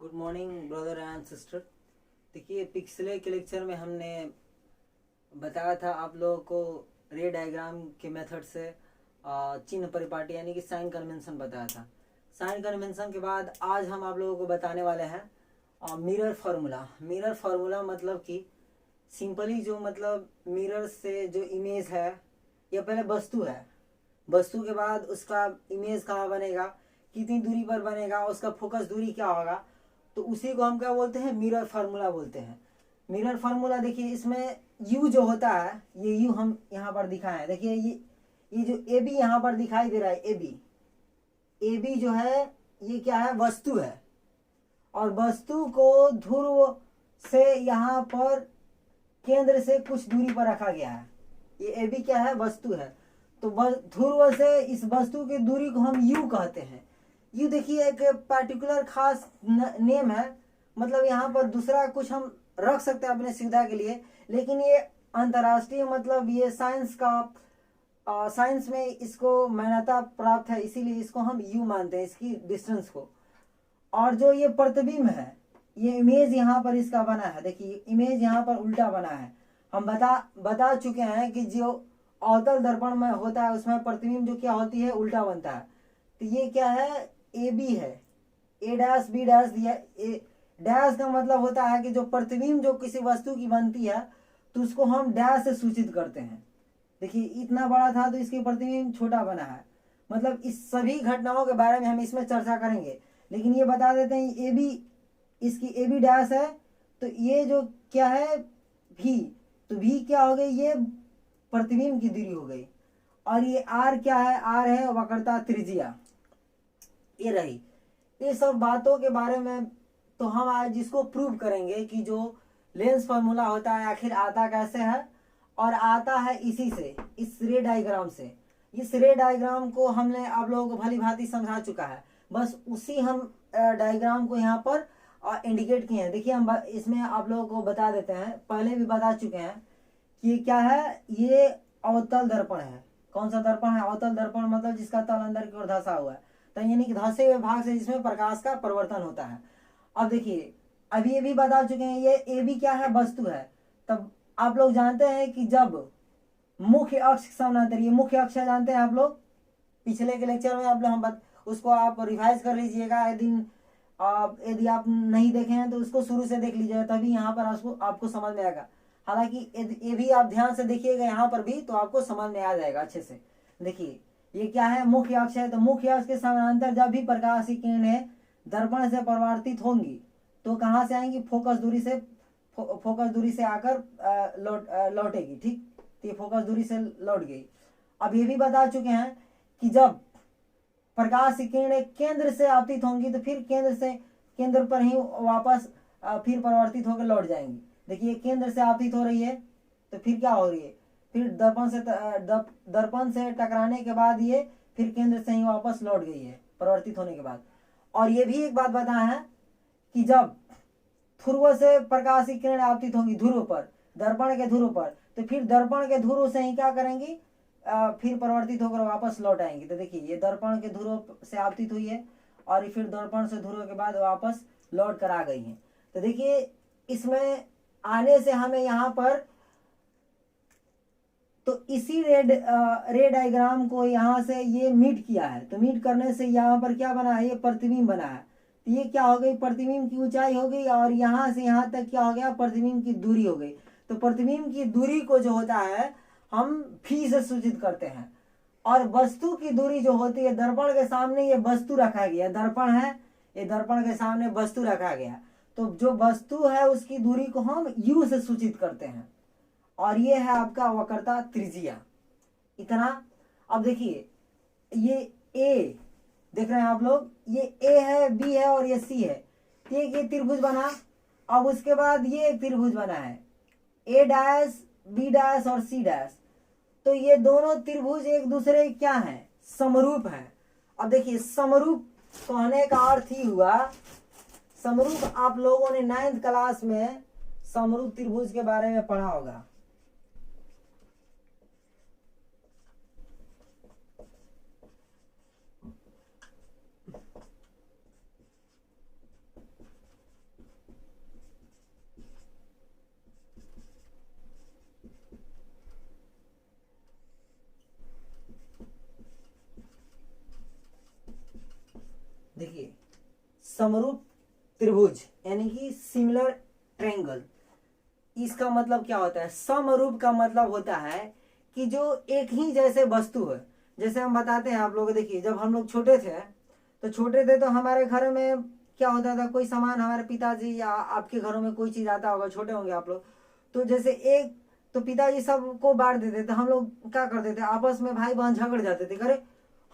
Good morning brother and sister. देखिए, पिछले के लेक्चर में हमने बताया था आप लोगों को रे डायग्राम के मेथड से चिन्ह परिपाटी यानी कि साइन कन्वेंशन बताया था। साइन कन्वेंशन के बाद आज हम आप लोगों को बताने वाले हैं मिरर फार्मूला। मिरर फार्मूला मतलब कि सिंपली जो मतलब मिरर से जो इमेज है, यह पहले वस्तु है, वस्तु के बाद उसका इमेज कहाँ बनेगा, कितनी दूरी पर बनेगा, उसका फोकस दूरी क्या होगा, तो उसी को हम क्या बोलते हैं, मिरर फार्मूला बोलते हैं। मिरर फार्मूला देखिए, इसमें यू जो होता है, ये यू हम यहाँ पर दिखाए हैं। देखिए ये जो ए बी यहाँ पर दिखाई दे रहा है, ए बी जो है ये क्या है, वस्तु है। और वस्तु को ध्रुव से यहाँ पर केंद्र से कुछ दूरी पर रखा गया है। ये ए बी क्या है, वस्तु है। तो ध्रुव से इस वस्तु की दूरी को हम यू कहते हैं। यू देखिए एक पार्टिकुलर खास नेम है, मतलब यहाँ पर दूसरा कुछ हम रख सकते हैं अपने सुविधा के लिए, लेकिन ये अंतर्राष्ट्रीय मतलब ये साइंस का साइंस में इसको मान्यता प्राप्त है, इसीलिए इसको हम यू मानते हैं, इसकी डिस्टेंस को। और जो ये प्रतिबिंब है, ये इमेज यहाँ पर इसका बना है। देखिए इमेज यहाँ पर उल्टा बना है। हम बता चुके हैं कि जो अवतल दर्पण में होता है उसमें प्रतिबिंब जो क्या होती है, उल्टा बनता है। तो ये क्या है, ए बी है, ए डैश बी डैश दिया। ए डैश का मतलब होता है कि जो प्रतिबिंब जो किसी वस्तु की बनती है तो उसको हम डैश से सूचित करते हैं। देखिए इतना बड़ा था तो इसकी प्रतिबिंब छोटा बना है। मतलब इस सभी घटनाओं के बारे में हम इसमें चर्चा करेंगे, लेकिन ये बता देते हैं ए बी, इसकी ए बी डैश है, तो ये जो क्या है भी, तो भी क्या हो गई, ये प्रतिबिंब की दूरी हो गई। और ये आर क्या है, आर है वक्रता त्रिज्या, ये रही। ये सब बातों के बारे में तो हम आज इसको प्रूव करेंगे कि जो लेंस फार्मूला होता है आखिर आता कैसे है, और आता है इसी से, इस रे डायग्राम से। इस रे डायग्राम को हमने आप लोगों को भली भांति समझा चुका है, बस उसी हम डायग्राम को यहाँ पर इंडिकेट किए हैं। देखिए हम इसमें आप लोगों को बता देते हैं, पहले भी बता चुके हैं कि क्या है, ये अवतल दर्पण है। कौन सा दर्पण है, अवतल दर्पण, मतलब जिसका तल अंदर की ओर धंसा हुआ है, तो यानी कि धंसे हुए भाग से जिसमें प्रकाश का परिवर्तन होता है। अब देखिए अभी ये भी बता चुके हैं, ये ए बी क्या है, वस्तु है। तब आप लोग जानते हैं कि जब मुख्य अक्ष समानांतर, ये मुख्य अक्ष है, जानते हैं आप लोग, पिछले के लेक्चर में आप लोग हम उसको आप रिवाइज कर लीजिएगा। यदि आप नहीं देखे हैं तो उसको शुरू से देख लीजिएगा, तभी यहाँ पर आपको समझ में आएगा। हालांकि ये भी आप ध्यान से देखिएगा यहाँ पर भी, तो आपको समझ में आ जाएगा अच्छे से। देखिए ये क्या है, मुख्य अक्ष है, तो मुख्य अक्ष के समानांतर जब भी प्रकाश की किरणें दर्पण से परावर्तित होंगी तो कहाँ से आएंगी, फोकस दूरी से आकर लौटेगी। ठीक, तो ये फोकस दूरी से लौट गई। अब ये भी बता चुके हैं कि जब प्रकाश की किरणें केंद्र से आपतित होंगी तो फिर केंद्र पर ही वापस फिर परावर्तित होकर लौट जाएंगी। देखिए केंद्र से आपतित हो रही है तो फिर क्या हो रही है, फिर दर्पण से टकराने के बाद ये फिर केंद्र से ही वापस लौट गई है परावर्तित होने के बाद। और ये भी एक बात बताया है कि जब ध्रुव से प्रकाश की किरण आपतित होंगी ध्रुव पर, दर्पण के ध्रुव पर, तो फिर दर्पण के ध्रुव से ही क्या करेंगी, फिर परिवर्तित होकर वापस लौट आएंगी। तो देखिए ये दर्पण के ध्रुव से आपतित हुई है और फिर दर्पण से ध्रुव के बाद वापस लौट कर आ गई है। तो देखिए इसमें आने से हमें यहाँ पर, तो इसी रे डायग्राम को यहाँ से ये मीट किया है, तो मीट करने से यहाँ पर क्या बना है, ये प्रतिबिंब बना है। तो ये क्या हो गई, प्रतिबिंब की ऊंचाई हो गई, और यहाँ से यहाँ तक क्या हो गया, प्रतिबिंब की दूरी हो गई। तो प्रतिबिंब की दूरी को जो होता है हम फी से सूचित करते हैं। और वस्तु की दूरी जो होती है, दर्पण के सामने ये वस्तु रखा गया, दर्पण है, ये दर्पण के सामने वस्तु रखा गया, तो जो वस्तु है उसकी दूरी को हम यू से सूचित करते हैं। और ये है आपका वक्रता त्रिज्या, इतना। अब देखिए ये ए देख रहे हैं आप लोग, ये ए है, बी है और ये सी है, ठीक, ये त्रिभुज बना। अब उसके बाद ये एक त्रिभुज बना है, ए डैश बी डैश और सी डैश, तो ये दोनों त्रिभुज एक दूसरे क्या हैं, समरूप हैं। अब देखिए समरूप कहने का अर्थ ही हुआ, समरूप आप लोगों ने 9th क्लास में समरूप त्रिभुज के बारे में पढ़ा होगा। समरूप त्रिभुज यानी कि सिमिलर ट्रायंगल। इसका मतलब क्या होता है? समरूप का मतलब होता है कि जो एक ही जैसे वस्तु है। जैसे हम बताते हैं आप लोग, देखिए जब हम लोग छोटे थे तो हमारे घर में क्या होता था, कोई सामान हमारे पिताजी या आपके घरों में कोई चीज आता होगा, छोटे होंगे आप लोग, तो जैसे एक तो पिताजी सबको बांट देते थे, हम लोग क्या करते थे आपस में भाई बहन झगड़ जाते थे, अरे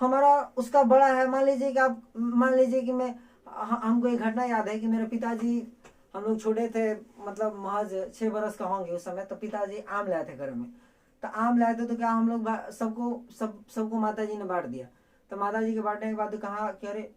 हमारा उसका बड़ा है। मान लीजिए कि मैं हमको एक घटना याद है कि मेरे पिताजी, हम लोग छोटे थे, मतलब महज 6 बरस का होंगे उस समय, तो पिताजी आम लाए थे घर में। तो आम लाए थे तो क्या हम लोग सबको माता जी ने बांट दिया। तो माता जी के बांटने के बाद कहा कि अरे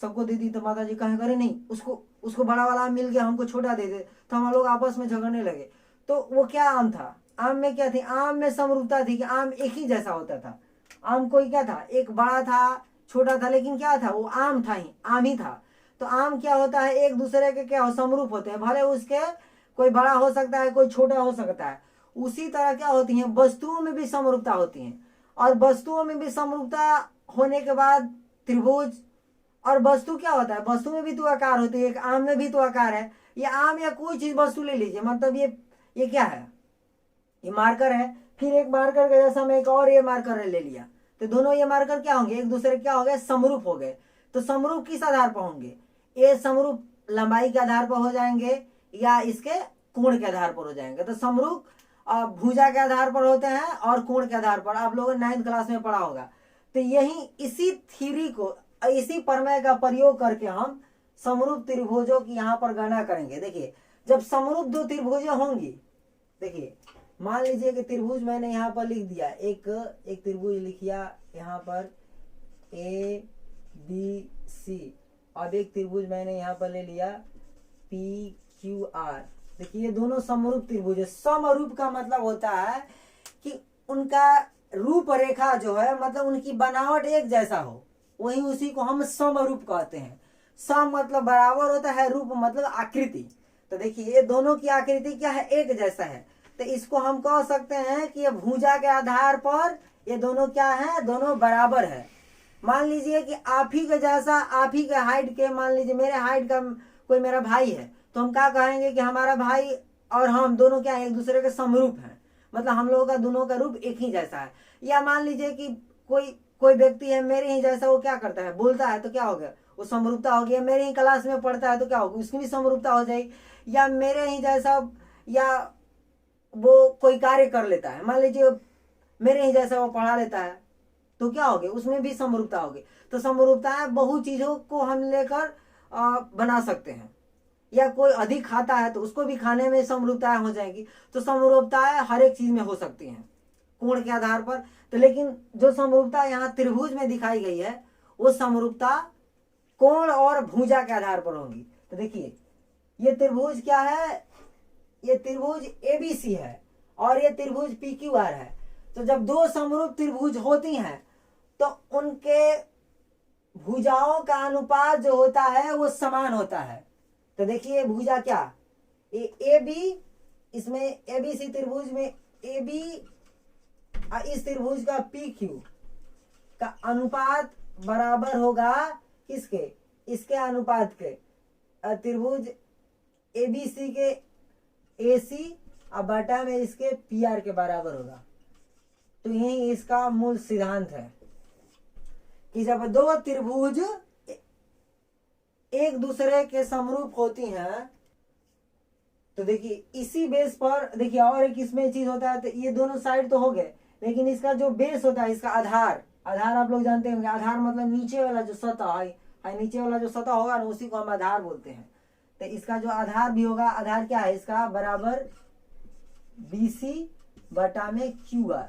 सबको दे दी, तो माता जी कहे अरे नहीं, उसको बड़ा वाला आम मिल गया, हमको छोटा दे दे। तो हम लोग आपस में झगड़ने लगे। तो वो क्या आम था? आम में क्या थी? आम में समरूपता थी कि आम एक ही जैसा होता था। आम कोई क्या था, एक बड़ा था छोटा था, लेकिन क्या था, वो आम था ही, आम ही था। तो आम क्या होता है, एक दूसरे के क्या हो, समरूप होते हैं, भले उसके कोई बड़ा हो सकता है कोई छोटा हो सकता है। उसी तरह क्या होती है, वस्तुओं में भी समरूपता होती है। और वस्तुओं में भी समरूपता होने के बाद त्रिभुज, और वस्तु क्या होता है, वस्तु में भी तो आकार होती है, एक आम में भी तो आकार है। ये आम या कोई चीज वस्तु ले लीजिए, मतलब ये क्या है, ये मार्कर है। फिर एक मार्कर का जैसा मैं एक और ये मार्कर ले लिया, तो दोनों ये मार्कर क्या होंगे, एक दूसरे क्या हो गए, समरूप हो गए। तो समरूप किस आधार पर होंगे? ये समरूप लंबाई के आधार पर हो जाएंगे या इसके कोण के आधार पर हो जाएंगे। तो समरूप भुजा के आधार पर होते हैं और कोण के आधार पर, आप लोगों ने 9th क्लास में पढ़ा होगा। तो यही इसी थ्योरी को, इसी प्रमेय का प्रयोग करके हम समरूप त्रिभुजों की यहाँ पर गणना करेंगे। देखिए जब समरूप दो त्रिभुजें होंगी, देखिए मान लीजिए कि त्रिभुज मैंने यहाँ पर लिख दिया, एक त्रिभुज लिखिया यहाँ पर ABC, अब एक त्रिभुज मैंने यहाँ पर ले लिया PQR। देखिए ये दोनों समरूप त्रिभुज है। समरूप का मतलब होता है कि उनका रूपरेखा जो है, मतलब उनकी बनावट एक जैसा हो, वही उसी को हम समरूप कहते हैं। सम मतलब बराबर होता है, रूप मतलब आकृति। तो देखिए ये दोनों की आकृति क्या है, एक जैसा है। तो इसको हम कह सकते हैं कि ये भुजा के आधार पर ये दोनों क्या है, दोनों बराबर है। मान लीजिए कि आप ही के जैसा, आप ही के हाइट के, मान लीजिए मेरे हाइट का कोई मेरा भाई है, तो हम क्या कहेंगे कि हमारा भाई और हम दोनों क्या है, एक दूसरे के समरूप हैं, मतलब हम लोगों का दोनों का रूप एक ही जैसा है। या मान लीजिए कि कोई व्यक्ति है मेरे ही जैसा, वो क्या करता है, बोलता है, तो क्या हो गया, वो समरूपता हो गया। मेरे ही क्लास में पढ़ता है तो क्या होगा, उसकी भी समरूपता हो जाएगी। या मेरे ही जैसा, या वो कोई कार्य कर लेता है, मान लीजिए मेरे ही जैसा वो पढ़ा लेता है, तो क्या होगी, उसमें भी समरूपता होगी। तो समरूपताएं बहु चीजों को हम लेकर बना सकते हैं। या कोई अधिक खाता है तो उसको भी खाने में समरूपताएं हो जाएगी। तो समरूपताएं हर एक चीज में हो सकती हैं कोण के आधार पर। तो लेकिन जो समरूपता यहाँ त्रिभुज में दिखाई गई है, वो समरूपता कोण और भुजा के आधार पर होगी। तो देखिए ये त्रिभुज क्या है, ये त्रिभुज ABC है और ये त्रिभुज PQR है। तो जब दो समरूप त्रिभुज होती हैं तो उनके भुजाओं का अनुपात जो होता है वो समान होता है। तो देखिए भुजा क्या, ये AB, इसमें ABC त्रिभुज में AB इस त्रिभुज का PQ का अनुपात बराबर होगा किसके, इसके अनुपात के, त्रिभुज ABC के AC और बटा में इसके PR के बराबर होगा। तो यही इसका मूल सिद्धांत है कि जब दो त्रिभुज एक दूसरे के समरूप होती हैं, तो देखिए इसी बेस पर, देखिए और एक इसमें चीज होता है, तो ये दोनों साइड तो हो गए, लेकिन इसका जो बेस होता है, इसका आधार आप लोग जानते होंगे, आधार मतलब नीचे वाला जो सतह है, नीचे वाला जो सतह होगा ना, उसी को हम आधार बोलते हैं। तो इसका जो आधार भी होगा, आधार क्या है इसका, बराबर BC बटा में QR।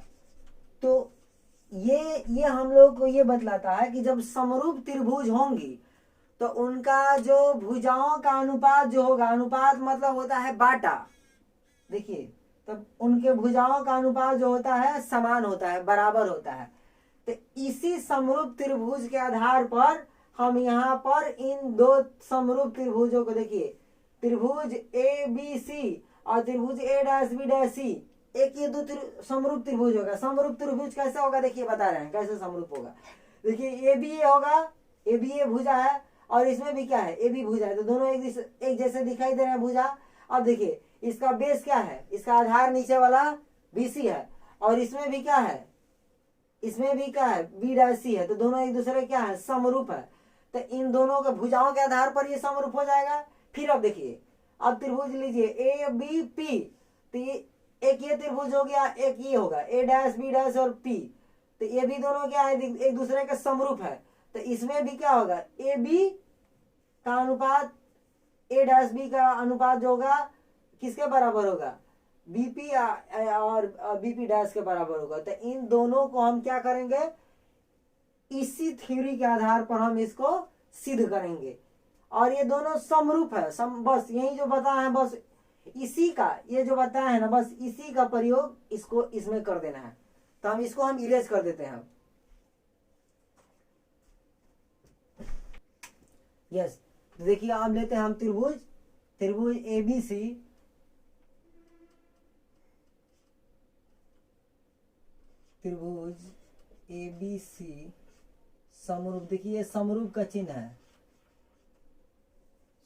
तो ये हम लोग को ये बतलाता है कि जब समरूप त्रिभुज होंगी तो उनका जो भुजाओं का अनुपात जो होगा, अनुपात मतलब होता है बाटा, देखिए तब उनके भुजाओं का अनुपात जो होता है समान होता है, बराबर होता है। तो इसी समरूप त्रिभुज के आधार पर हम यहाँ पर इन दो समरूप त्रिभुजों को, देखिए त्रिभुज ABC और त्रिभुज A'(B')C, एक ये दो समरूप त्रिभुज होगा। समरूप त्रिभुज कैसे होगा, देखिए बता रहे हैं कैसे समरूप होगा। देखिए ABA होगा, ABA भुजा है और इसमें भी क्या है, ए बी भुजा है, तो दोनों एक जैसे दिखाई दे रहे हैं भुजा। अब देखिए इसका बेस क्या है, इसका आधार नीचे वाला BC है, और इसमें भी क्या है, इसमें भी क्या है, B' है, तो दोनों एक दूसरे क्या है, समरूप है। तो इन दोनों के भुजाओं के आधार पर ये समरूप हो जाएगा। फिर अब देखिए, अब त्रिभुज लीजिए ABP, तो एक ये त्रिभुज हो गया, एक ये होगा A' B' और P, तो ये भी दोनों क्या है, एक दूसरे के समरूप है। तो इसमें भी क्या होगा, AB का अनुपात A' B का अनुपात जो होगा किसके बराबर होगा, BP और BP' के बराबर होगा। तो इन दोनों को हम क्या करेंगे, इसी थ्योरी के आधार पर हम इसको सिद्ध करेंगे। और ये दोनों समरूप है, बस यही जो बताया है, बस इसी का, ये जो बताया है ना, बस इसी का प्रयोग इसको इसमें कर देना है। तो हम इसको इरेज कर देते हैं। यस, तो देखिए अब लेते हैं हम त्रिभुज ABC, त्रिभुज ABC समरूप। देखिए ये समरूप का चिन्ह है,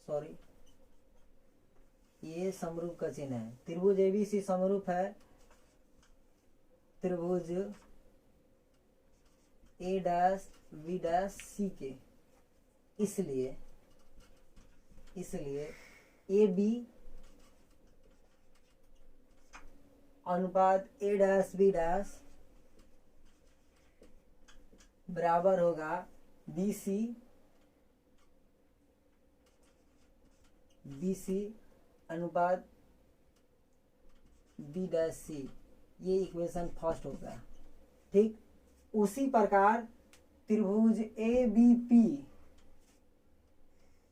सॉरी ये समरूप का चिन्ह है। त्रिभुज ABC समरूप है त्रिभुज A'-B' के, इसलिए AB अनुपात A'-B' बराबर होगा BC अनुपात B'-C। ये इक्वेशन फर्स्ट होगा। ठीक, उसी प्रकार त्रिभुज ABP,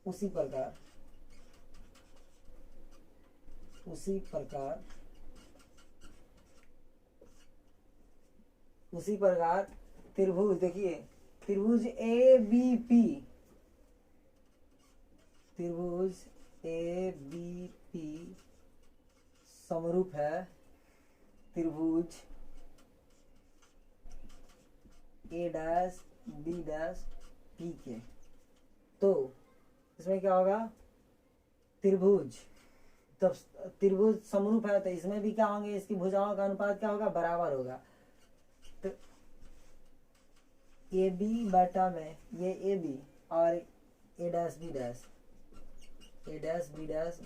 उसी प्रकार त्रिभुज, देखिए त्रिभुज ABP समरूप है त्रिभुज A'-B' के। तो इसमें क्या होगा, त्रिभुज, तब त्रिभुज समरूप है तो इसमें भी क्या होंगे, इसकी भुजाओं का अनुपात क्या होगा, बराबर होगा। तो AB बटा में ये AB और A'-B'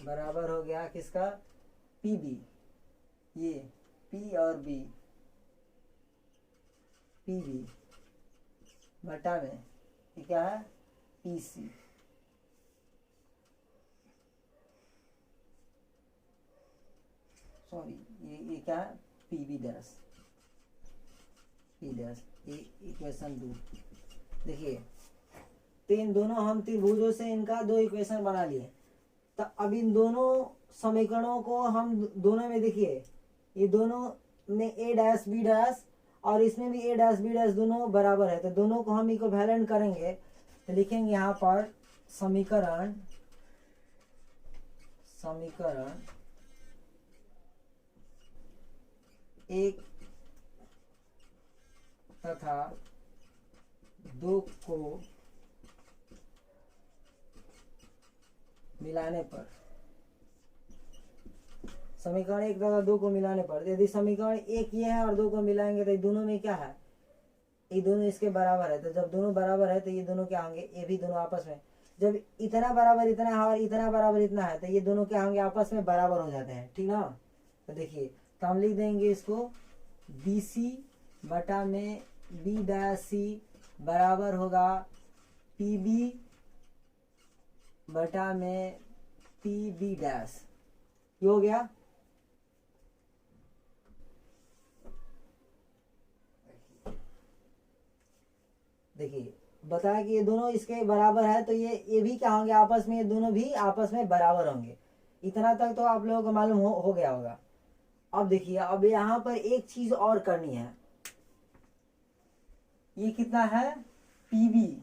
बराबर हो गया किसका, PB, ये P और B, PB बटा में ये क्या है, PC। सॉरी ये क्या है, PB', ये इक्वेशन 2। देखिए तो इन दोनों हम त्रिभुजों से इनका दो इक्वेशन बना लिए। तो अब इन दोनों समीकरणों को हम दोनों में, देखिए ये दोनों में A'-B' और इसमें भी A'-B' दोनों बराबर है, तो दोनों को हम इक्विवेलेंट करेंगे। तो लिखेंगे यहाँ पर समीकरण एक तथा दो को मिलाने पर, समीकरण एक तथा दो को मिलाने पर, यदि समीकरण एक ये है और दो को मिलाएंगे तो दोनों में क्या है, ये दोनों इसके बराबर है। तो जब दोनों बराबर है तो ये दोनों क्या होंगे, ये भी दोनों आपस में, जब इतना बराबर इतना है और इतना बराबर इतना है तो ये दोनों क्या होंगे, आपस में बराबर हो जाते हैं। ठीक ना। तो देखिए तो हम लिख देंगे इसको BC बटा में B'-C बराबर होगा PB बटा में PB'। ये हो गया। देखिए बताया कि ये दोनों इसके बराबर है, तो ये भी क्या होंगे आपस में, ये दोनों भी आपस में बराबर होंगे। इतना तक तो आप लोगों को मालूम हो गया होगा। अब देखिए अब यहाँ पर एक चीज और करनी है। ये कितना है, PB'।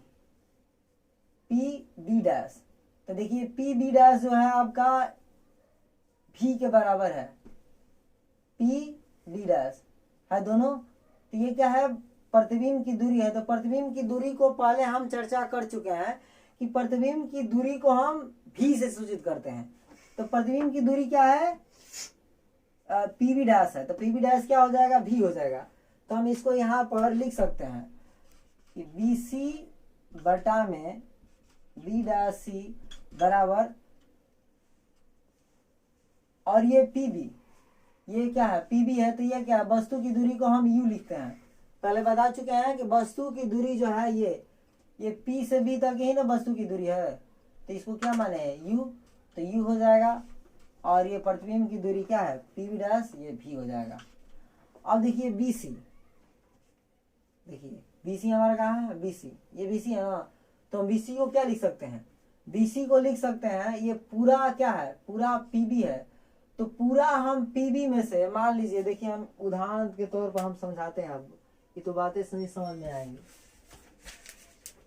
तो देखिए PB' जो है आपका V के बराबर है, PB' है दोनों। तो ये क्या है, प्रतिबिंब की दूरी है। तो प्रतिबिंब की दूरी को पहले हम चर्चा कर चुके हैं कि प्रतिबिंब की दूरी को हम भी से सूचित करते हैं। तो प्रतिबिंब की दूरी क्या है, पीवी डैश है, तो पीवी डैश क्या हो जाएगा, भी हो जाएगा। तो हम इसको यहाँ पर लिख सकते हैं कि बी सी बटा में बी डैश सी बराबर, और ये पीबी, ये क्या है, पीबी है, तो ये क्या है, वस्तु की दूरी को हम यू लिखते हैं। पहले बता चुके हैं कि वस्तु की दूरी जो है ये पी से बी तक ही ना वस्तु की दूरी है, तो इसको क्या माने हैं, यू, तो यू हो जाएगा। और ये प्रतिबिंब की दूरी क्या है, पीबी डैश, ये भी हो जाएगा। अब देखिए बीसी, देखिए बीसी हमारा कहाँ है, बीसी, ये बीसी है ना, तो हम बीसी को क्या लिख सकते हैं, बीसी को लिख सकते हैं, ये पूरा क्या है, पूरा पीबी है। तो पूरा हम पीबी में से मान लीजिए, देखिए हम उदाहरण के तौर पर हम समझाते हैं, अब ये तो बातें नहीं समझ में आएंगी।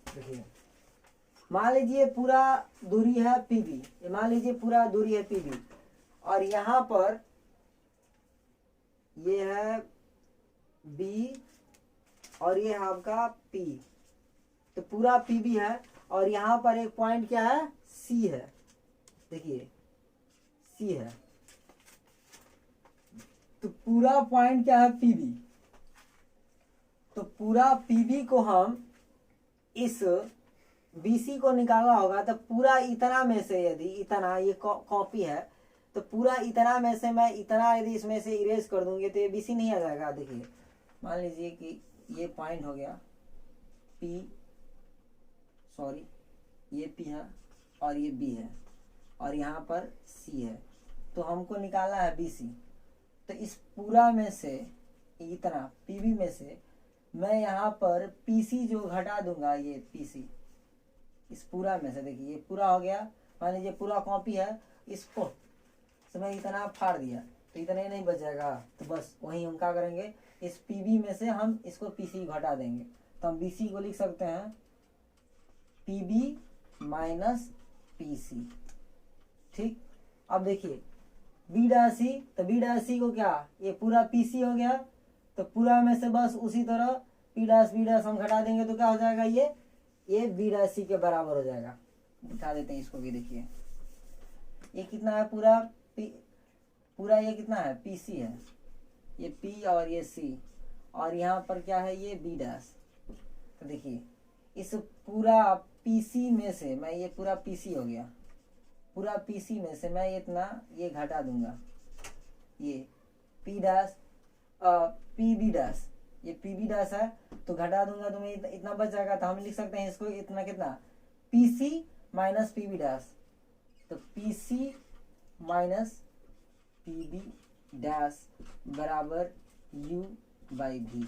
देखिए मान लीजिए पूरा दूरी है पीबी, मान लीजिए पूरा दूरी है पीबी, और यहाँ पर ये है बी और ये है आपका पी, तो पूरा पीबी है, और यहाँ पर एक पॉइंट क्या है, सी है, देखिए सी है, तो पूरा पॉइंट क्या है, पीबी। तो पूरा पीबी को हम इस बीसी को निकालना होगा, तो पूरा इतना में से, यदि इतना ये कॉपी है, तो पूरा इतना में से मैं इतना यदि इसमें से इरेज कर दूंगी तो ये बीसी नहीं आ जाएगा। देखिए मान लीजिए कि ये पॉइंट हो गया पी, सॉरी ये पी है और ये बी है और यहाँ पर सी है, तो हमको निकालना है बीसी। तो इस पूरा में से इतना पीबी में से मैं यहाँ पर पीसी जो घटा दूंगा, ये पीसी इस पूरा में से, देखिए ये पूरा हो गया, मान लीजिए पूरा कॉपी है, इसको तो मैं इतना फाड़ दिया तो इतना ही नहीं बच जाएगा, तो बस वही हम क्या करेंगे, इस पीबी में से हम इसको पीसी घटा देंगे, तो हम बीसी को लिख सकते हैं पीबी माइनस पीसी। ठीक, अब देखिए बी डैश सी, तो बी डैश सी को क्या, ये पूरा पीसी हो गया, तो पूरा में से बस उसी तरह बी डैश हम घटा देंगे, तो क्या हो जाएगा, ये बी डैश सी के बराबर हो जाएगा। दिखा देते हैं इसको भी, देखिए ये कितना है, पूरा ये कितना है, पीसी है, ये पी और ये सी, और यहाँ पर क्या है, ये बी डैश। तो देखिए इस पूरा पीसी में से मैं, ये पूरा पीसी हो गया, पूरा पीसी में से मैं इतना ये घटा दूंगा, ये पी डैश पीबी डैश, ये पीबी डैश है, तो घटा दूंगा तो मैं इतना बच जाएगा, तो हम लिख सकते हैं इसको इतना, कितना, पीसी माइनस पीबी डैश, तो पीसी माइनस पीबी डैश बराबर यू बाई भी।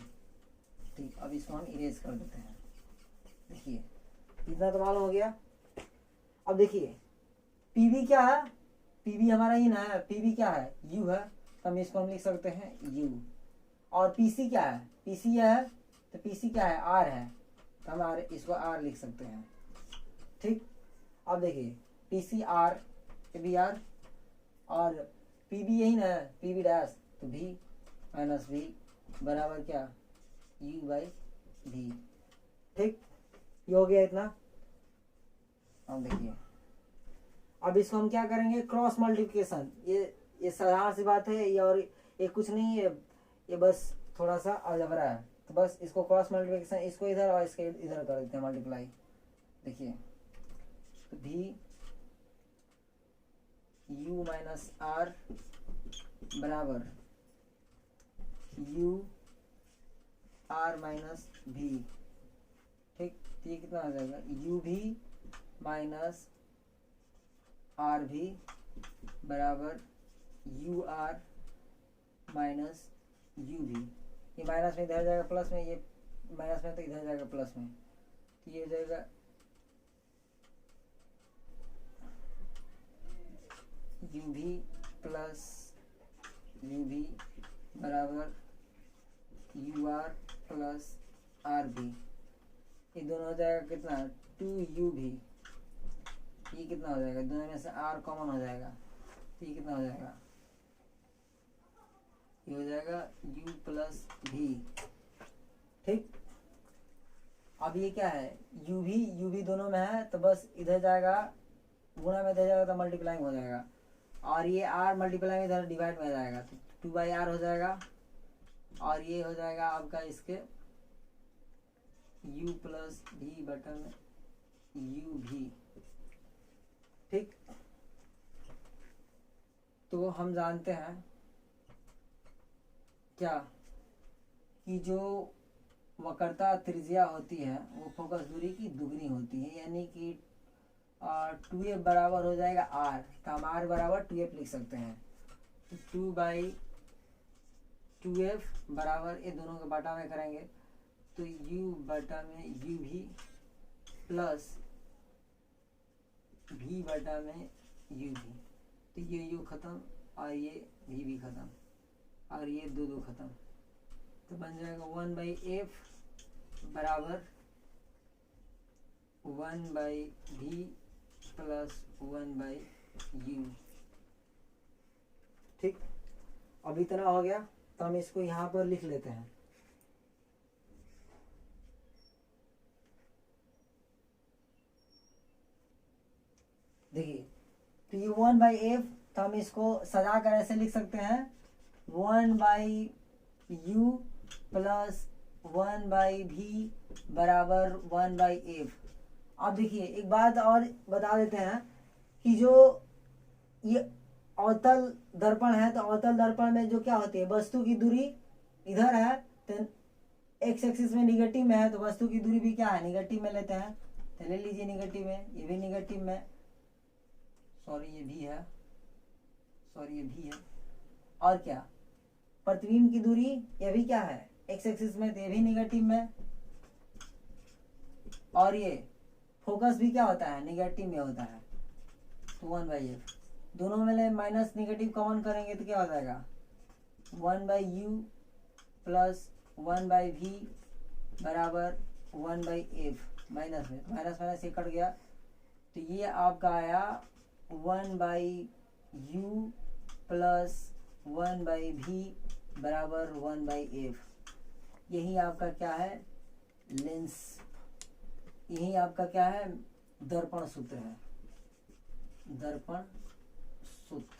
ठीक, अब इसको हम इरेज कर देते हैं। देखिए इतना तो मालूम हो गया। अब देखिए पीबी क्या है, पीबी हमारा ही ना है, पीबी क्या है, यू है, तो हम इसको हम लिख सकते हैं यू। और पीसी क्या है, पीसी है, तो पीसी क्या है, आर है, तो हम इसको आर लिख सकते हैं। ठीक, अब देखिए पीसी आर, बी आर, और पीबी यही ना है, पीबी डैश, तो भी माइनस भी बराबर क्या, यू बाई भी। ठीक, ये हो गया इतना। अब देखिए अब इसको हम क्या करेंगे, क्रॉस मल्टीप्लिकेशन, ये साधारण सी बात है, ये और ये कुछ नहीं है, ये बस थोड़ा सा अलजबरा है, तो बस इसको क्रॉस मल्टीप्लिकेशन, इसको इधर और इसके इधर कर देते हैं मल्टीप्लाई। देखिए तो भी u माइनस आर बराबर u आर माइनस भी। ठीक, ये कितना आ जाएगा, u भी माइनस आर भी बराबर यू आर माइनस यू भी। ये माइनस में इधर जाएगा प्लस में, ये माइनस में तो इधर जाएगा प्लस में, तो ये हो जाएगा यू भी प्लस यू भी बराबर यू आर प्लस आर भी। ये दोनों हो जाएगा कितना, 2u भी, ये कितना हो जाएगा, दोनों में से r कॉमन हो जाएगा, तो ये कितना हो जाएगा, ये हो जाएगा u प्लस भी। ठीक, अब ये क्या है, यू भी दोनों में है, तो बस इधर जाएगा गुणा में इधर जाएगा तो मल्टीप्लाइंग हो जाएगा, और ये आर मल्टीप्लाई इधर डिवाइड में जाएगा तो 2/r हो जाएगा, और ये हो जाएगा आपका इसके u प्लस भी बटन u भी। ठीक, तो हम जानते हैं क्या कि जो वक्रता त्रिज्या होती है वो फोकस दूरी की दुगनी होती है, यानी कि 2f बराबर हो जाएगा r, तो हम r बराबर 2f लिख सकते हैं। तो 2/2f बराबर ये दोनों के बाटा में करेंगे तो u बटा में u भी प्लस v बटा में u भी, तो ये u खत्म और ये v भी खत्म और ये दो खत्म, तो बन जाएगा 1/f बराबर 1/v प्लस 1/u। ठीक, अब इतना हो गया, तो हम इसको यहाँ पर लिख लेते हैं। देखिए, तो ये 1/f, तो हम इसको सजा कर ऐसे लिख सकते हैं 1/u प्लस 1/v बराबर 1/f। अब देखिए एक बात और बता देते हैं कि जो ये अवतल दर्पण है, तो अवतल दर्पण में जो क्या होती है, वस्तु की दूरी इधर है तो एक्स एक्सिस में निगेटिव में है, तो वस्तु की दूरी भी क्या है, निगेटिव में लेते हैं, तो ले लीजिए निगेटिव में, ये भी निगेटिव में, सॉरी ये भी है, और क्या, प्रतिबिंब की दूरी ये भी क्या है, एक्स एक्सिस में, तो ये भी निगेटिव में, और ये फोकस भी क्या होता है, निगेटिव में होता है, तो 1/f दोनों में माइनस निगेटिव कॉमन करेंगे तो क्या हो जाएगा 1/u प्लस 1/v बराबर 1/f, माइनस में माइनस ये कट गया, तो ये आपका आया 1/u प्लस 1/v बराबर 1/f। यही आपका क्या है, लेंस, यही आपका क्या है, दर्पण सूत्र है, दर्पण सूत्र।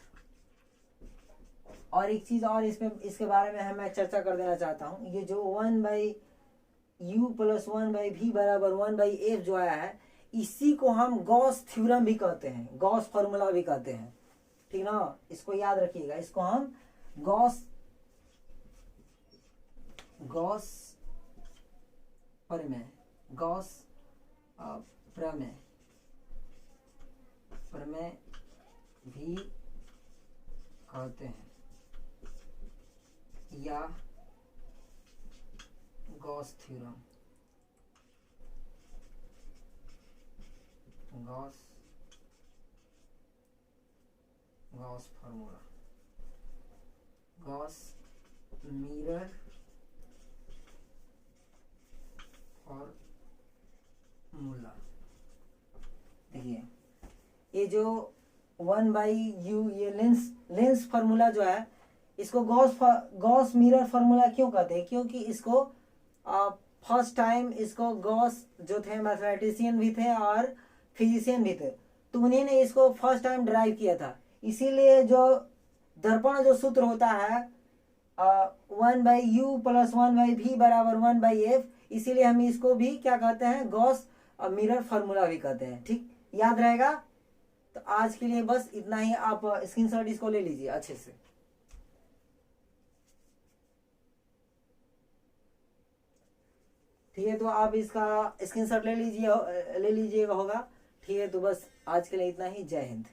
और एक चीज और इसमें, इसके बारे में मैं चर्चा कर देना चाहता हूँ, ये जो 1/u प्लस 1/v बराबर 1/f जो आया है, इसी को हम गॉस थ्योरम भी कहते हैं, गॉस फॉर्मूला भी कहते हैं, ठीक ना, इसको याद रखिएगा, इसको हम गॉस प्रमेय भी कहते हैं, या Gauss theorem, Gauss formula, Gauss mirror formula. देखिए ये जो 1/u ये लेंस फार्मूला जो है, इसको गॉस मिरर फार्मूला क्यों कहते हैं, क्योंकि इसको फर्स्ट टाइम इसको गॉस जो थे मैथमेटिशियन भी थे और फिजिशियन भी थे, तो उन्हीं ने इसको फर्स्ट टाइम ड्राइव किया था। इसीलिए जो दर्पण जो सूत्र होता है 1/u प्लस 1/v बराबर 1/f, इसीलिए हम इसको भी क्या कहते हैं, गॉस मिरर फार्मूला भी कहते हैं। ठीक, याद रहेगा। तो आज के लिए बस इतना ही, आप स्क्रीनशॉट इसको ले लीजिए अच्छे से। ठीक है, तो आप इसका स्क्रीनशॉट ले लीजिएगा होगा। ठीक है, तो बस आज के लिए इतना ही। जय हिंद।